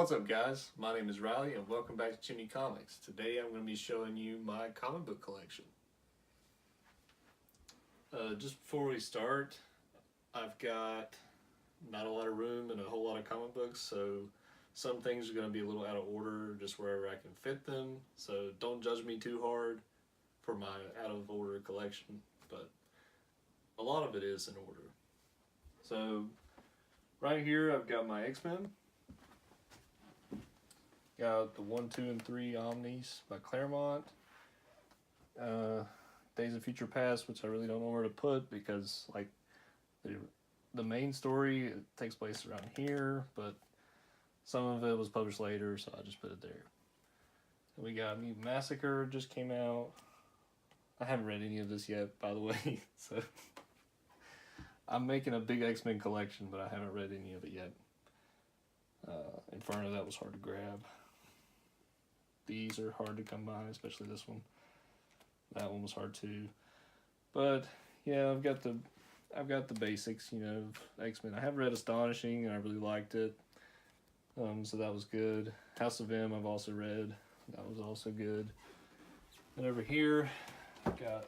What's up, guys? My name is Riley and welcome back to Chimney Comics. Today I'm going to be showing you my comic book collection. Just before we start, I've got not a lot of room and a whole lot of comic books, so some things are going to be a little out of order just wherever I can fit them, so don't judge me too hard for my out of order collection, but a lot of it is in order. So right here I've got my X-Men. Got the 1, 2, and 3 Omnis by Claremont. Days of Future Past, which I really don't know where to put because like the main story takes place around here, but some of it was published later, so I just put it there. And we got Mutant Massacre just came out. I haven't read any of this yet, by the way, so I'm making a big X-Men collection, but I haven't read any of it yet. Inferno, that was hard to grab. These are hard to come by, especially this one. That one was hard too. But yeah, I've got the basics, you know, of X-Men. I have read Astonishing and I really liked it. So that was good. House of M I've also read. That was also good. And over here I've got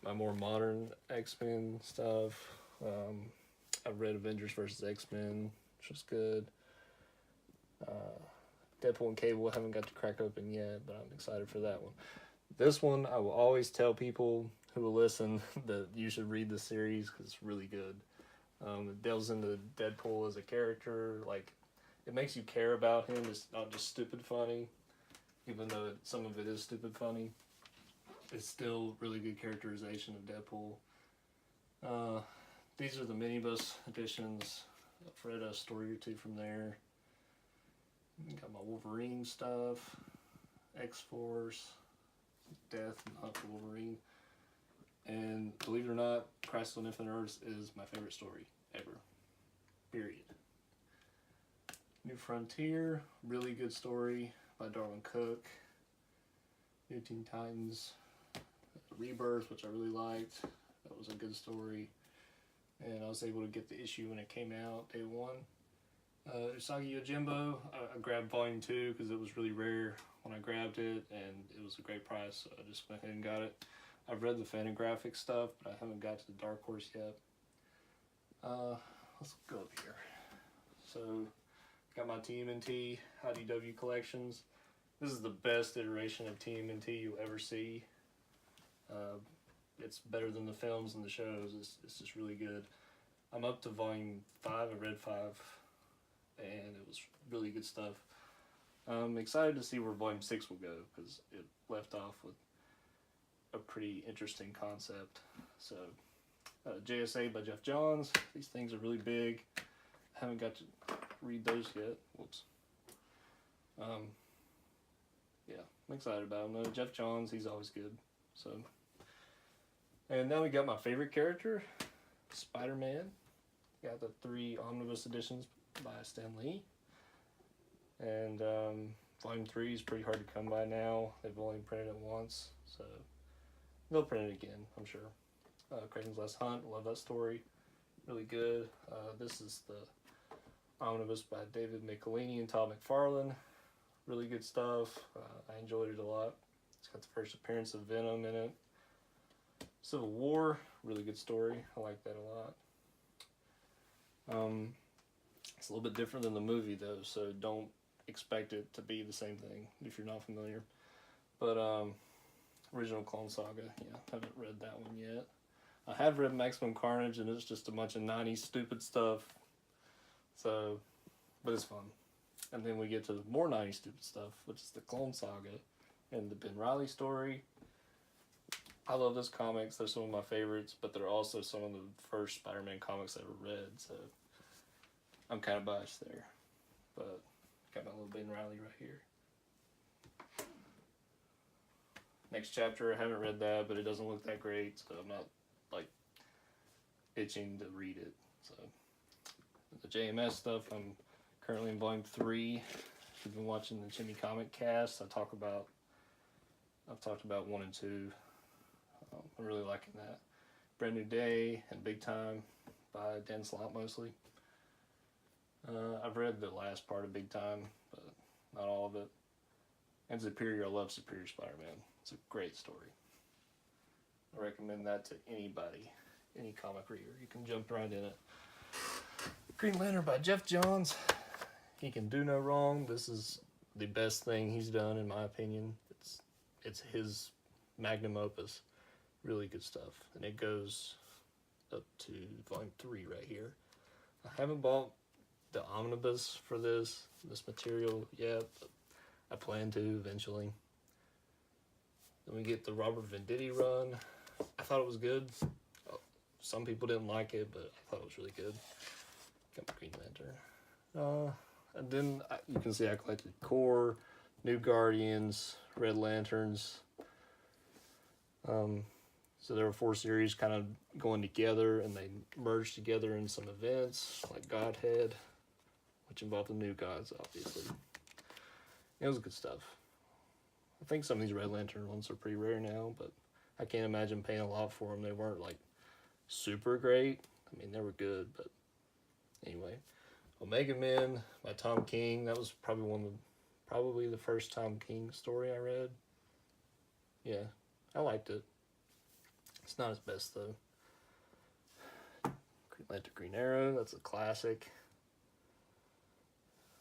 my more modern X-Men stuff. I've read Avengers vs. X-Men, which was good. Deadpool and Cable I haven't got to crack open yet, but I'm excited for that one. This one, I will always tell people who will listen that you should read the series because it's really good. It delves into Deadpool as a character. Like, it makes you care about him. It's not just stupid funny, even though some of it is stupid funny. It's still really good characterization of Deadpool. These are the minibus editions. I've read a story or two from there. Got my Wolverine stuff, X-Force, Death, Not for Wolverine. And believe it or not, Crisis on Infinite Earths is my favorite story ever. Period. New Frontier, really good story by Darwin Cook. New Teen Titans, Rebirth, which I really liked. That was a good story. And I was able to get the issue when it came out, day one. Usagi Yojimbo, I grabbed volume 2 because it was really rare when I grabbed it, and it was a great price, so I just went ahead and got it. I've read the Fantagraphic stuff, but I haven't got to the Dark Horse yet. Let's go up here. So, got my TMNT IDW collections. This is the best iteration of TMNT you'll ever see. It's better than the films and the shows. It's just really good. I'm up to volume 5. I read 5. And it was really good stuff. I'm excited to see where volume 6 will go because it left off with a pretty interesting concept. So, JSA by Jeff Johns. These things are really big. I haven't got to read those yet. Whoops. Yeah, I'm excited about them. Jeff Johns, he's always good. So, and now we got my favorite character, Spider-Man. Got the 3 omnibus editions by Stan Lee, and volume 3 is pretty hard to come by now. They've only printed it once, so they'll print it again, I'm sure. Kraven's Last Hunt, love that story, really good. This is the omnibus by David Michelinie and Todd McFarlane, really good stuff. I enjoyed it a lot. It's got the first appearance of Venom in it. Civil War, really good story, I like that a lot. It's a little bit different than the movie though, so don't expect it to be the same thing if you're not familiar. But original Clone Saga, yeah, haven't read that one yet. I have read Maximum Carnage, and it's just a bunch of 90s stupid stuff. So, but it's fun. And then we get to more 90s stupid stuff, which is the Clone Saga and the Ben Reilly story. I love those comics. They're some of my favorites, but they're also some of the first Spider-Man comics I ever read, so I'm kind of biased there. But got my little Ben Reilly right here. Next chapter, I haven't read that, but it doesn't look that great, so I'm not like itching to read it. So the JMS stuff, I'm currently in volume 3. If you've been watching the Jimmy Comic Cast, I've talked about 1 and 2. I'm really liking that. Brand New Day and Big Time by Dan Slott mostly. I've read the last part of Big Time, but not all of it. And Superior, I love Superior Spider-Man. It's a great story. I recommend that to anybody, any comic reader. You can jump right in it. Green Lantern by Jeff Johns. He can do no wrong. This is the best thing he's done, in my opinion. It's his magnum opus. Really good stuff. And it goes up to volume 3 right here. I haven't bought the omnibus for this material yet, but I plan to eventually. Then we get the Robert Venditti run. I thought it was good. Some people didn't like it, but I thought it was really good. Got my Green Lantern. And then you can see I collected Core, New Guardians, Red Lanterns. So there were 4 series kind of going together, and they merged together in some events, like Godhead, which involved the New Gods, obviously. It was good stuff. I think some of these Red Lantern ones are pretty rare now, but I can't imagine paying a lot for them. They weren't, like, super great. I mean, they were good, but anyway. Omega Men by Tom King. That was probably the first Tom King story I read. Yeah, I liked it. It's not his best, though. Green Lantern, Green Arrow. That's a classic.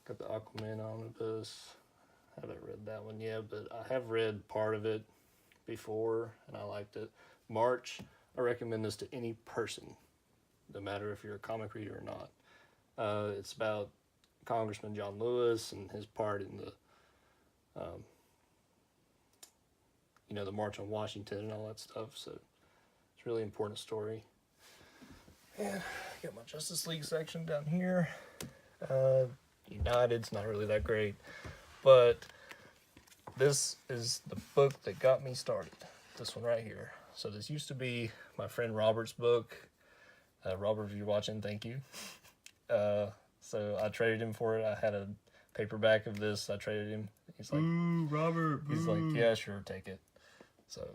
Got the Aquaman omnibus. I haven't read that one yet, but I have read part of it before, and I liked it. March. I recommend this to any person, no matter if you're a comic reader or not. It's about Congressman John Lewis and his part in the, the March on Washington and all that stuff. So it's a really important story. And I got my Justice League section down here. United's not really that great, but this is the book that got me started. This one right here. So this used to be my friend Robert's book. Robert, if you're watching, thank you. So I traded him for it. I had a paperback of this. I traded him. He's like, "Boo, Robert, boo." He's like, "Yeah, sure, take it." So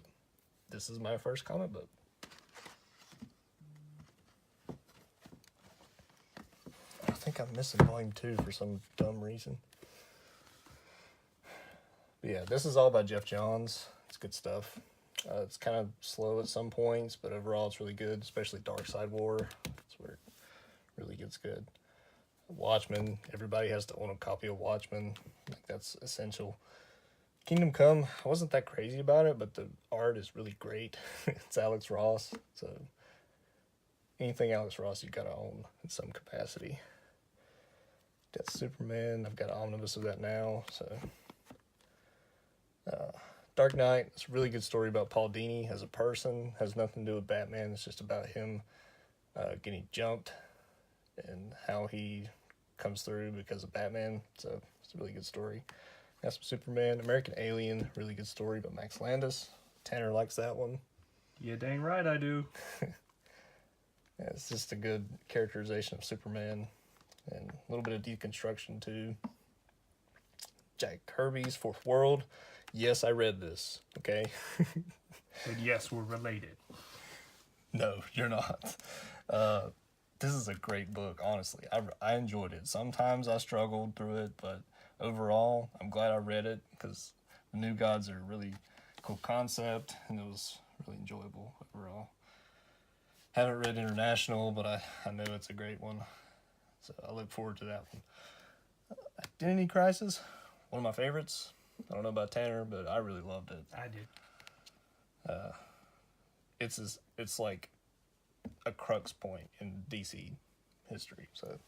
this is my first comic book. I think I'm missing volume 2 for some dumb reason. But yeah, this is all by Jeff Johns. It's good stuff. It's kind of slow at some points, but overall it's really good, especially Dark Side War. That's where it really gets good. Watchmen, everybody has to own a copy of Watchmen. Like, that's essential. Kingdom Come, I wasn't that crazy about it, but the art is really great. It's Alex Ross, so anything Alex Ross you gotta own in some capacity. Got Superman, I've got an omnibus of that now, so. Dark Knight, it's a really good story about Paul Dini as a person. Has nothing to do with Batman, it's just about him getting jumped and how he comes through because of Batman. So it's a really good story. Got some Superman. American Alien, really good story about Max Landis. Tanner likes that one. Yeah, dang right I do. Yeah, it's just a good characterization of Superman and a little bit of deconstruction too. Jack Kirby's Fourth World. Yes, I read this, okay? And yes, we're related. No, you're not. This is a great book, honestly. I enjoyed it. Sometimes I struggled through it, but overall, I'm glad I read it because the New Gods are a really cool concept, and it was really enjoyable overall. Haven't read International, but I know it's a great one, so I look forward to that one. Identity Crisis, one of my favorites. I don't know about Tanner, but I really loved it. I did. It's like a crux point in DC history, so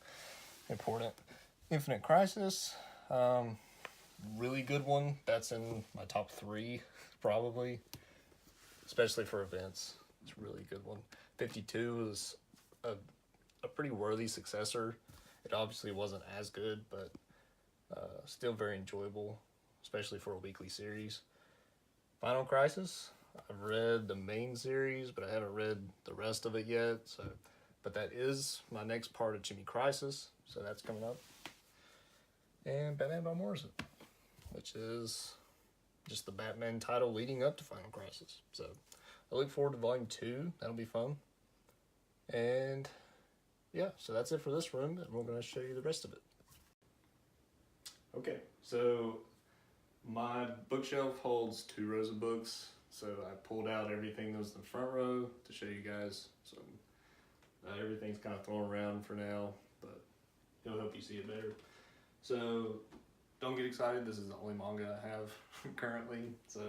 important. Infinite Crisis, really good one. That's in my top 3, probably, especially for events. It's a really good one. 52 is a pretty worthy successor. It obviously wasn't as good, but still very enjoyable, especially for a weekly series. Final Crisis, I've read the main series, but I haven't read the rest of it yet. But that is my next part of Jimmy Crisis, so that's coming up. And Batman by Morrison, which is just the Batman title leading up to Final Crisis. So I look forward to Volume 2. That'll be fun. And yeah, so that's it for this room, and we're going to show you the rest of it. Okay, so my bookshelf holds 2 rows of books, so I pulled out everything that was in the front row to show you guys. So everything's kind of thrown around for now, but it'll help you see it better. So don't get excited, this is the only manga I have currently. So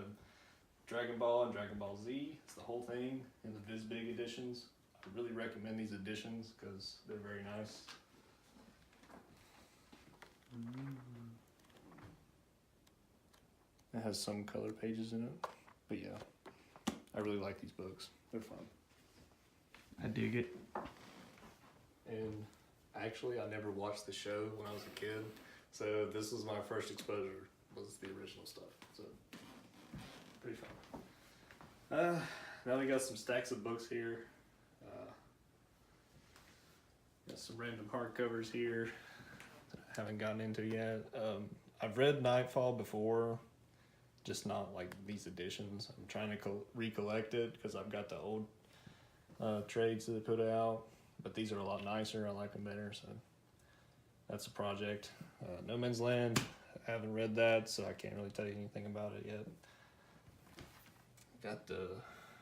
Dragon Ball and Dragon Ball Z, it's the whole thing in the Viz Big editions. I really recommend these editions because they're very nice. It has some color pages in it, but yeah, I really like these books. They're fun. I dig it. And actually, I never watched the show when I was a kid, so this was my first exposure, was the original stuff. So, pretty fun. Now we got some stacks of books here. Got some random hardcovers here that I haven't gotten into yet. I've read Nightfall before, just not like these editions. I'm trying to recollect it because I've got the old trades that they put out, but these are a lot nicer. I like them better, so that's a project. No Man's Land, I haven't read that, so I can't really tell you anything about it yet. Got the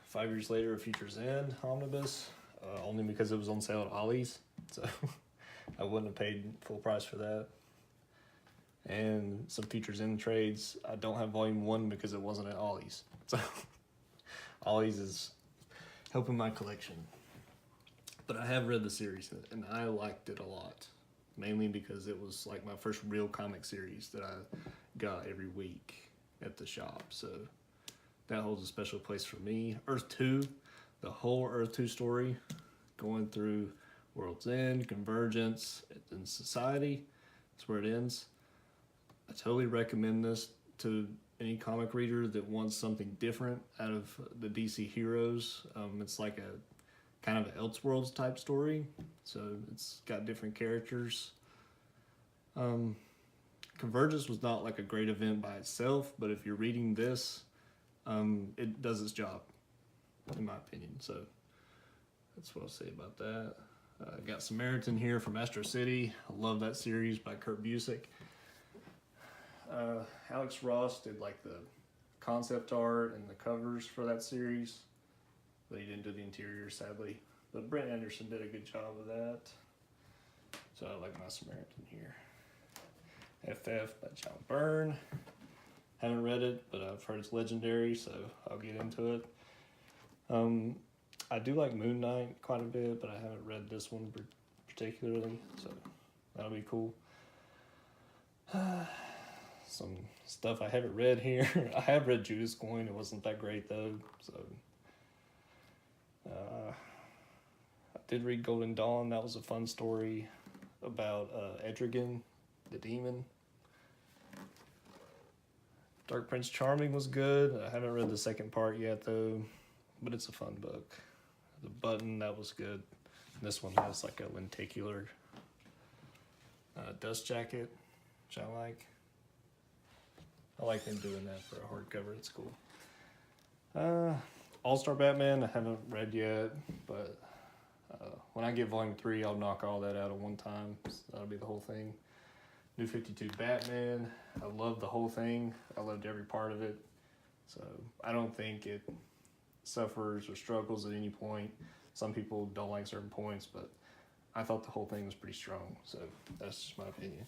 5 Years Later, A Future's End omnibus, only because it was on sale at Ollie's, so I wouldn't have paid full price for that. And some Future's End trades. I don't have volume 1 because it wasn't at Ollie's, so Ollie's is helping my collection. But I have read the series, and I liked it a lot, mainly because it was like my first real comic series that I got every week at the shop, so that holds a special place for me. Earth 2, the whole Earth 2 story, going through World's End, Convergence, and Society, that's where it ends. I totally recommend this to any comic reader that wants something different out of the DC heroes. It's like a kind of an Elseworlds type story, so it's got different characters. Convergence was not like a great event by itself, but if you're reading this, it does its job, in my opinion. So that's what I'll say about that. I got Samaritan here from Astro City. I love that series by Kurt Busiek. Alex Ross did like the concept art and the covers for that series, but he didn't do the interior, sadly. But Brent Anderson did a good job of that. So I like my Samaritan here. FF by John Byrne. Haven't read it, but I've heard it's legendary, so I'll get into it. I do like Moon Knight quite a bit, but I haven't read this one particularly, so that'll be cool. Some stuff I haven't read here. I have read Judas Coin. It wasn't that great though. So I did read Golden Dawn. That was a fun story about Etrigan, the demon. Dark Prince Charming was good. I haven't read the second part yet though, but it's a fun book. The Button, that was good. This one has like a lenticular dust jacket, which I like. I like them doing that for a hardcover. It's cool. All-Star Batman, I haven't read yet, but when I get volume 3, I'll knock all that out at one time. So that'll be the whole thing. New 52 Batman, I love the whole thing. I loved every part of it. So I don't think it suffers or struggles at any point. Some people don't like certain points, but I thought the whole thing was pretty strong. So that's just my opinion.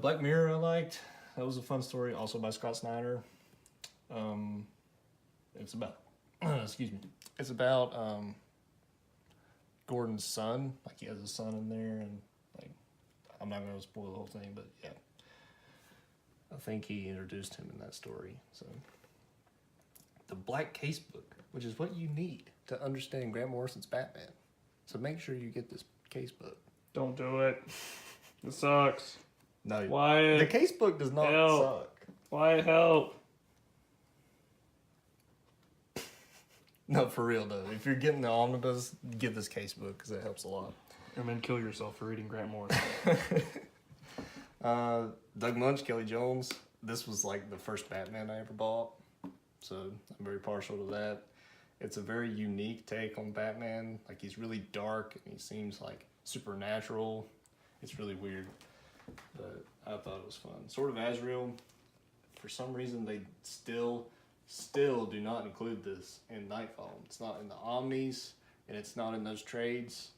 Black Mirror I liked. That was a fun story, also by Scott Snyder. It's about, excuse me, it's about Gordon's son. Like he has a son in there, and like I'm not going to spoil the whole thing, but yeah, I think he introduced him in that story. So the Black Case Book, which is what you need to understand Grant Morrison's Batman. So make sure you get this case book. Don't do it. It sucks. No, Why? the case book does not suck. Why help? No, for real though. If you're getting the omnibus, get this case book because it helps a lot. And then kill yourself for reading Grant Morrison. Doug Munch, Kelly Jones. This was like the first Batman I ever bought, so I'm very partial to that. It's a very unique take on Batman. Like, he's really dark and he seems like supernatural. It's really weird, but I thought it was fun. Sword of Azrael, for some reason they still do not include this in Nightfall. It's not in the Omnis and it's not in those trades.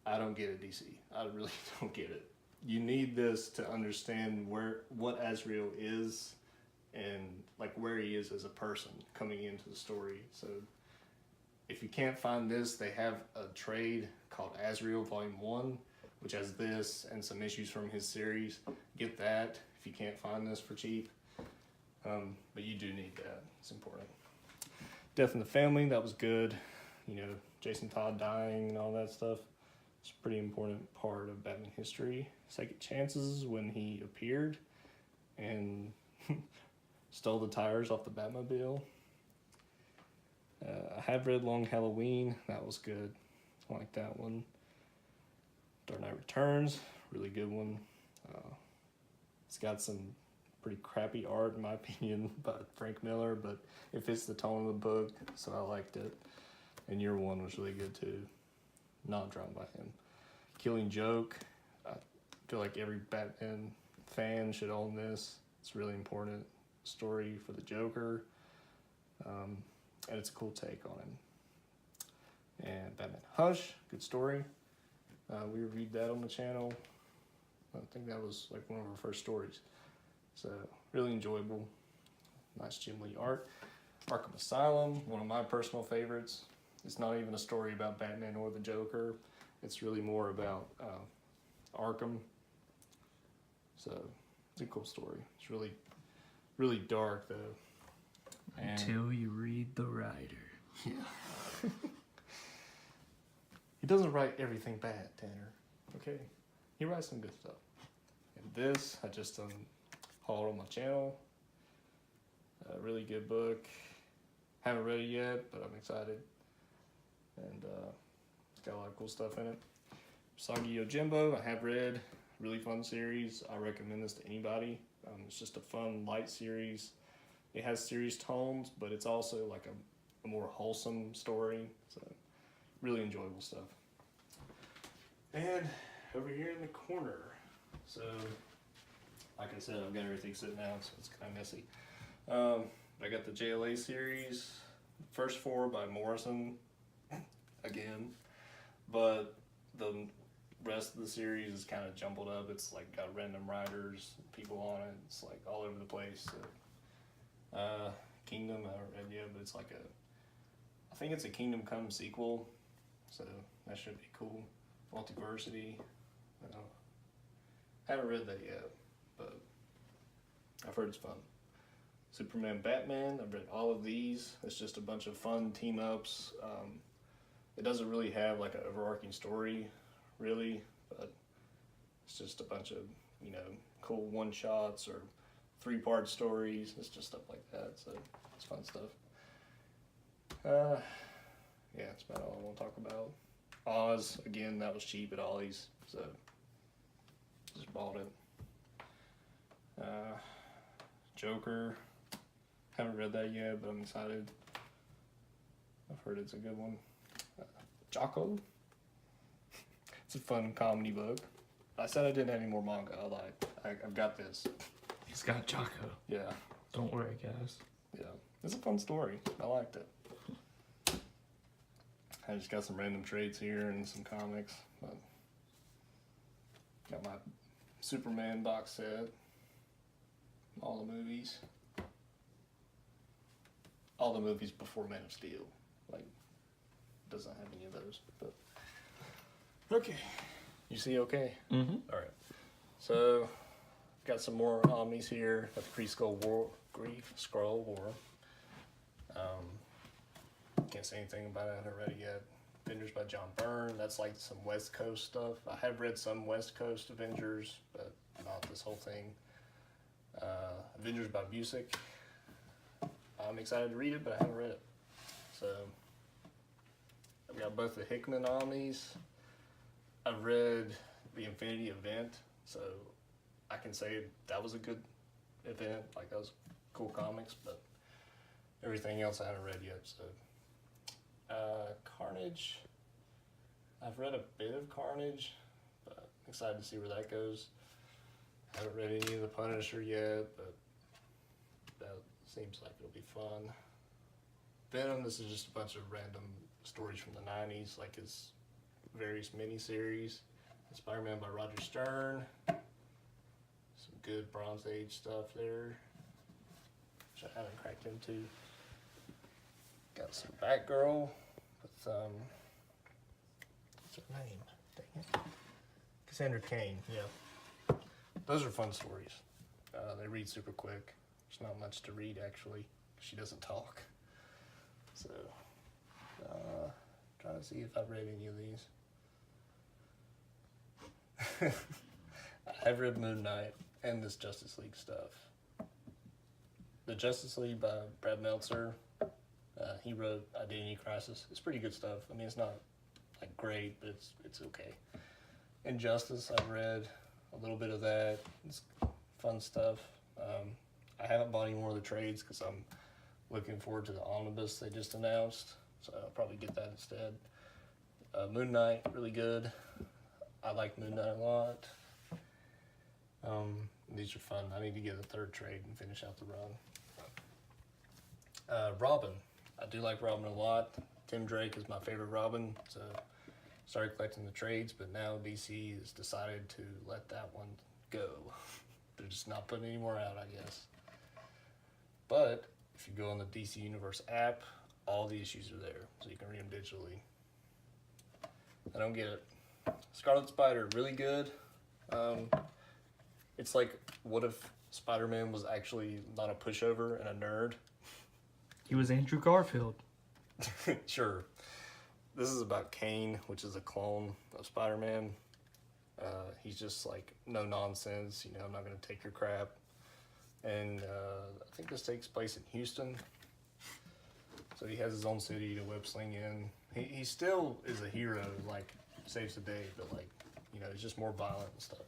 I don't get it, DC. I really don't get it. You need this to understand what Azrael is and like where he is as a person coming into the story. So if you can't find this, they have a trade called Azrael Volume 1, which has this and some issues from his series. Get that if you can't find this for cheap. But you do need that. It's important. Death in the Family, that was good. You know, Jason Todd dying and all that stuff. It's a pretty important part of Batman history. Second Chances, when he appeared and stole the tires off the Batmobile. I have read Long Halloween. That was good. I like that one. Dark Knight Returns, really good one. It's got some pretty crappy art, in my opinion, by Frank Miller, but it fits the tone of the book, so I liked it. And Year One was really good too. Not drawn by him. Killing Joke. I feel like every Batman fan should own this. It's a really important story for the Joker. And it's a cool take on him. And Batman Hush, good story. We reviewed that on the channel. I think that was like one of our first stories. So, really enjoyable. Nice Jim Lee art. Arkham Asylum, one of my personal favorites. It's not even a story about Batman or the Joker. It's really more about Arkham. So, it's a cool story. It's really, really dark, though. Until you read The Rider. Yeah. He doesn't write everything bad, Tanner. Okay? He writes some good stuff. And this, I just hauled on my channel. A really good book. Haven't read it yet, but I'm excited. And it's got a lot of cool stuff in it. Usagi Yojimbo, I have read. Really fun series. I recommend this to anybody. It's just a fun, light series. It has serious tones, but it's also like a more wholesome story. So, really enjoyable stuff. And over here in the corner, so like I said, I've got everything sitting out, so it's kind of messy. I got the JLA series, first 4 by Morrison, again, but the rest of the series is kind of jumbled up. It's like got random writers, people on it. It's like all over the place. So, Kingdom, I haven't read yet, but it's like I think it's a Kingdom Come sequel, so that should be cool. Multiversity, haven't read that yet, but I've heard it's fun. Superman, Batman, I've read all of these. It's just a bunch of fun team ups. It doesn't really have like an overarching story, really, but it's just a bunch of, cool one shots or 3-part stories. It's just stuff like that, so it's fun stuff. Yeah, that's about all I want to talk about. Oz, again, that was cheap at Ollie's, so just bought it. Joker, haven't read that yet, but I'm excited. I've heard it's a good one. Jocko, it's a fun comedy book. I said I didn't have any more manga. I lied. I've got this. He's got Jocko. Yeah. Don't worry, guys. Yeah. It's a fun story. I liked it. I just got some random trades here and some comics. But got my Superman box set. All the movies. All the movies before Man of Steel. Like, doesn't have any of those. But okay. You see okay? Mm-hmm. All right. So, got some more Omnis here. Got the Grief Scroll War. Can't say anything about it. I haven't read it yet. Avengers by John Byrne. That's like some West Coast stuff. I have read some West Coast Avengers, but not this whole thing. Avengers by Busick. I'm excited to read it, but I haven't read it. So, I've got both the Hickman Omnis. I've read the Infinity Event, so I can say that was a good event. Like, that was cool comics, but everything else I haven't read yet. So, Carnage. I've read a bit of Carnage, but I'm excited to see where that goes. Haven't read any of the Punisher yet, but that seems like it'll be fun. Venom, this is just a bunch of random stories from the 90s, like his various miniseries. Spider-Man by Roger Stern. Some good Bronze Age stuff there, which I haven't cracked into. Got some Batgirl with, what's her name? Dang it. Cassandra Cain, yeah. Those are fun stories. They read super quick. There's not much to read, actually. She doesn't talk. So, trying to see if I've read any of these. I've read Moon Knight and this Justice League stuff. The Justice League by Brad Meltzer. He wrote Identity Crisis. It's pretty good stuff. I mean, it's not like great, but it's okay. Injustice, I've read a little bit of that. It's fun stuff. I haven't bought any more of the trades because I'm looking forward to the omnibus they just announced, so I'll probably get that instead. Moon Knight, really good. I like Moon Knight a lot. These are fun. I need to get a third trade and finish out the run. Robin. I do like Robin a lot. Tim Drake is my favorite Robin, so started collecting the trades, but now DC has decided to let that one go. They're just not putting any more out, I guess. But if you go on the DC Universe app, all the issues are there, so you can read them digitally. I don't get it. Scarlet Spider, really good. It's like, what if Spider-Man was actually not a pushover and a nerd? He was Andrew Garfield. Sure. This is about Kane, which is a clone of Spider-Man. He's just like, no nonsense, you know, I'm not going to take your crap. And I think this takes place in Houston. So he has his own city to web sling in. He still is a hero, like, saves the day, but, like, you know, he's just more violent and stuff.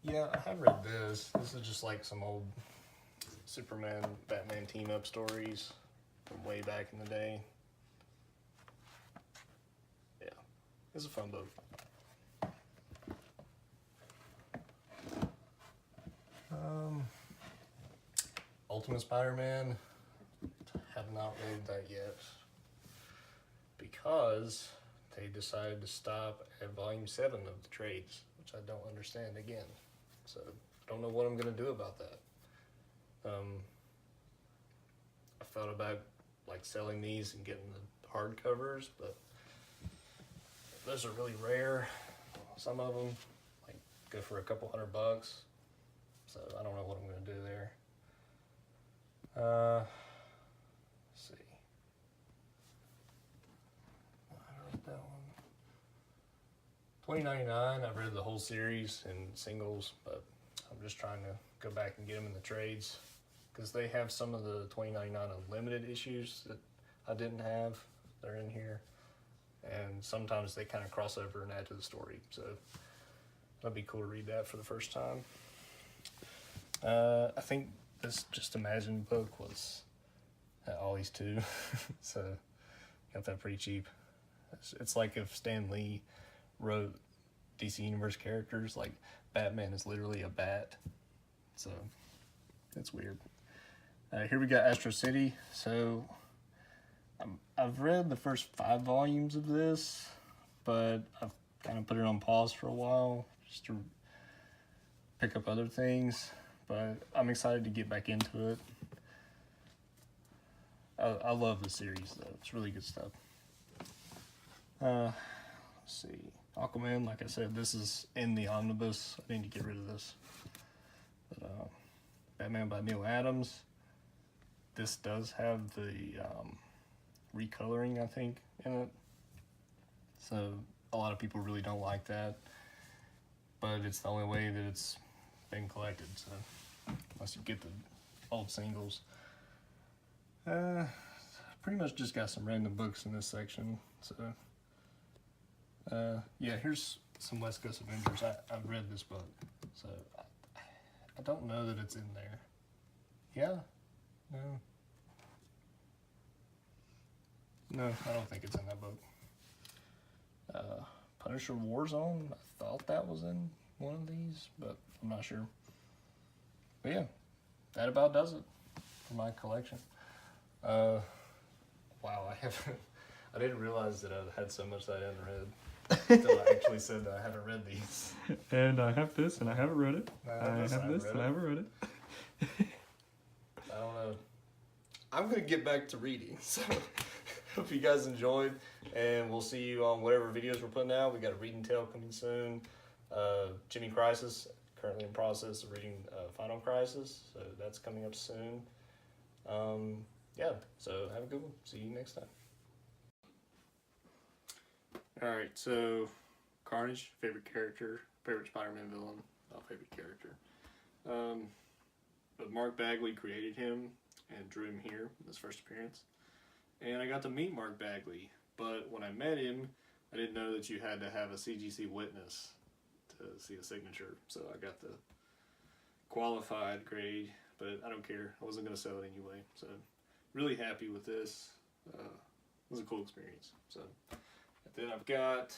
Yeah, I have read this. This is just like some old Superman, Batman team-up stories from way back in the day. Yeah, it's a fun book. Ultimate Spider-Man, have not read that yet because they decided to stop at volume 7 of the trades, which I don't understand again. So I don't know what I'm going to do about that. I thought about like selling these and getting the hardcovers, but those are really rare. Some of them like go for a couple $100, so I don't know what I'm going to do there. Let's see. I read that one. $20.99. I've read the whole series in singles, but I'm just trying to go back and get them in the trades because they have some of the $20.99 unlimited issues that I didn't have. They're in here, and sometimes they kind of cross over and add to the story. So that'd be cool to read that for the first time. I think this Just Imagine book was at Ollie's too, so got that pretty cheap. It's like if Stan Lee wrote DC Universe characters, like Batman is literally a bat, so it's weird. Here we got Astro City. So I've read the first 5 volumes of this, but I've kind of put it on pause for a while just to pick up other things. But I'm excited to get back into it. I love the series, though. It's really good stuff. Let's see. Aquaman, like I said, this is in the omnibus. I need to get rid of this. But, Batman by Neil Adams. This does have the recoloring, I think, in it. So a lot of people really don't like that. But it's the only way that it's been collected, so unless you get the old singles. Pretty much just got some random books in this section, so yeah, here's some West Coast Avengers. I've read this book, so I don't know that it's in there. Yeah. No. No, I don't think it's in that book. Punisher Warzone, I thought that was in one of these, but I'm not sure. But yeah, that about does it for my collection. Wow, I didn't realize that I had so much that I hadn't read until I actually said that I haven't read these. And I have this, and I haven't read it. I I have this, and I haven't read it. I don't know. I'm going to get back to reading, so hope you guys enjoyed, and we'll see you on whatever videos we're putting out. We got a reading tale coming soon. Jimmy Crisis, currently in process of reading Final Crisis, so that's coming up soon. Yeah, so have a good one. See you next time. Alright, so Carnage, favorite character, favorite Spider-Man villain, not favorite character. But Mark Bagley created him and drew him here in his first appearance. And I got to meet Mark Bagley, but when I met him, I didn't know that you had to have a CGC witness to see a signature. So I got the qualified grade, but I don't care. I wasn't going to sell it anyway. So really happy with this. It was a cool experience. So and then I've got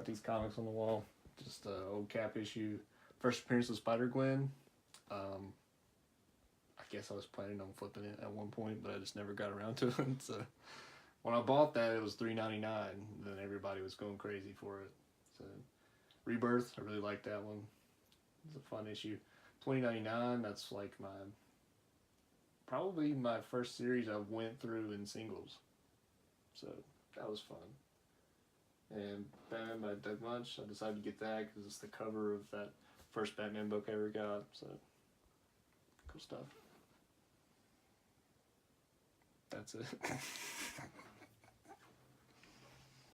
these comics on the wall. Just an old Cap issue. First appearance of Spider-Gwen. I guess I was planning on flipping it at one point, but I just never got around to it. So when I bought that, it was $3.99. Then everybody was going crazy for it. So Rebirth, I really like that one. It's a fun issue. $20.99. That's like probably my first series I went through in singles. So that was fun. And Batman by Doug Munch, I decided to get that because it's the cover of that first Batman book I ever got. So cool stuff. That's it.